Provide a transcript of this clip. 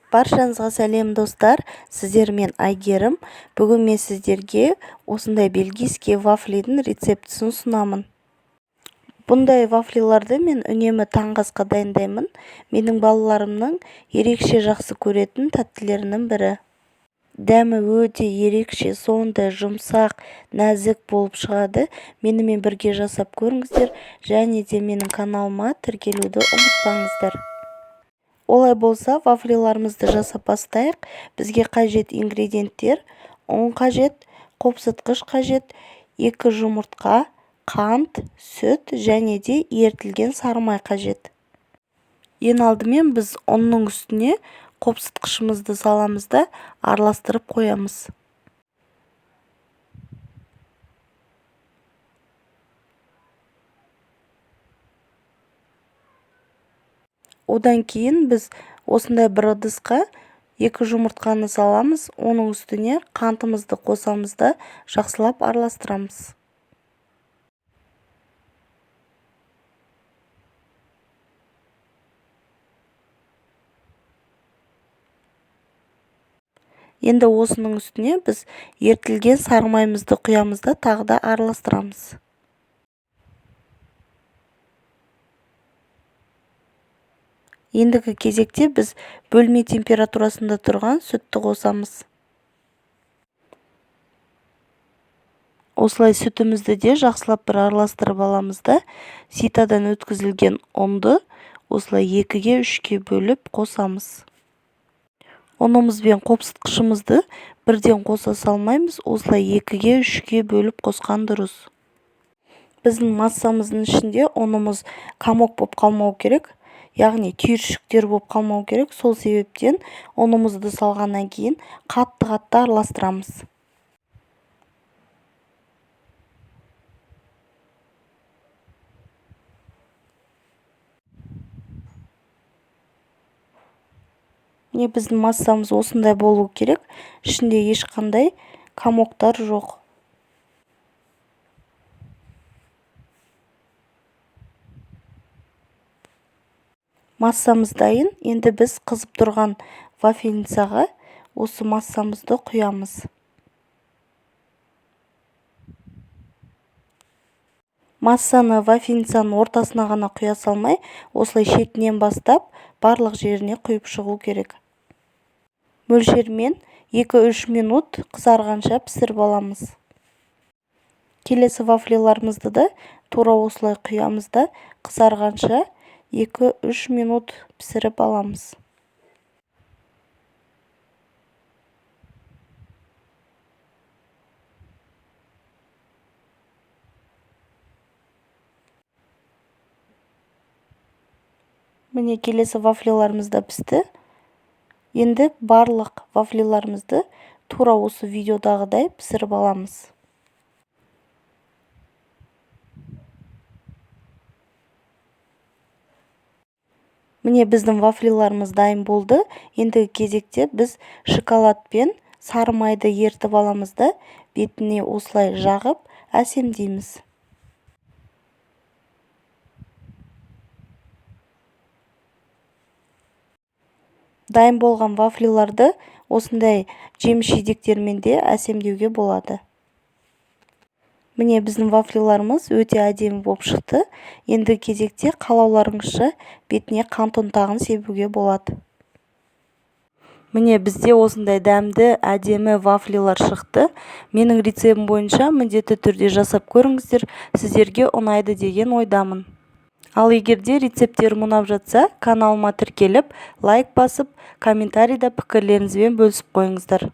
Баршаңызға сәлем достар, сіздермен Айгерім. Бүгін мен сіздерге осындай бельгийский вафлидің рецептісін ұсынамын. Бұндай вафлиларды мен үнемі таңғы асқа дайындаймын. Менің балаларымның ерекше жақсы көретін тәттілерінің бірі. Дәмі өте ерекше, сондай жұмсақ, нәзік болып шығады. Менімен бірге жасап көріңіздер, және де менің каналыма тіркелуді ұмытпаңыздар. Олай болса, вафлиларымызды жасап бастайық. Бізге қажет ингредиенттер: ұн қажет, қопсытқыш қажет, 2 жұмыртқа, қант, сүт және де ерітілген сары май қажет. Ең алдымен біз ұнның үстіне қопсытқышымызды саламыз да араластырып қоямыз. Одан кейін біз осындай бір ыдысқа 2 жұмыртқаны саламыз, оның үстіне қантымызды қосамыз да жақсылап араластырамыз. Енді осының үстіне біз ерітілген сары майымызды құямыз да тағы да араластырамыз. Ендігі кезекте біз бөлме температурасында тұрған сүтті қосамыз. Осылай сүтімізді де жақсылап бір араластырып аламыз да, ситадан өткізілген ұнды осылай 2-ге 3-ке бөліп қосамыз. Ұнымыз бен қопсытқышымызды бірден қоса салмаймыз, осылай 2-ге 3-ке бөліп қосқан дұрыс. Біздің массамыздың ішінде ұнымыз комок болып қалмау керек, яғни түйіршіктер болып қалмау керек. Сол себептен ұнымызды салғаннан кейін қатты араластырамыз. Міне біздің массамыз осындай болу керек. Ішінде ешқандай комоктар жоқ. Массамыз дайын. Енді біз қызып тұрған вафельницаға осы массамызды құямыз. Массаны вафельницаның ортасына ғана құя салмай, осылай шетінен бастап барлық жеріне құйып шығу керек. Мөлшермен 2-3 минут қызарғанша пісіріп аламыз. Келесі вафлиларымызды да тура осылай құямыз да қызарғанша 2-3 минут пісіріп аламыз. Міне келесі вафлиларымыз да пісті. Енді барлық вафлиларымызды тура осы видеодағыдай пісіріп аламыз. Міне біздің вафлиларымыз дайын болды. Ендігі кезекте біз шоколад пен сары майды ертіп аламыз да бетіне осылай жағып әсемдейміз. Дайын болған вафлиларды осындай жеміс-жидектермен де әсемдеуге болады. Міне біздің вафлиларымыз өте әдемі болып шықты. Енді кезекте қалауларыңызша бетіне қант ұнтағын себуге болады. Міне бізде осындай дәмді, әдемі вафлилар шықты. Менің рецептім бойынша міндетті түрде жасап көріңіздер, сіздерге ұнайды деген ойдамын. Ал егерде рецепттерім ұнап жатса, каналыма тіркеліп, лайк басып, комментарийда пікірлеріңізбен бөлісіп қойыңыздар.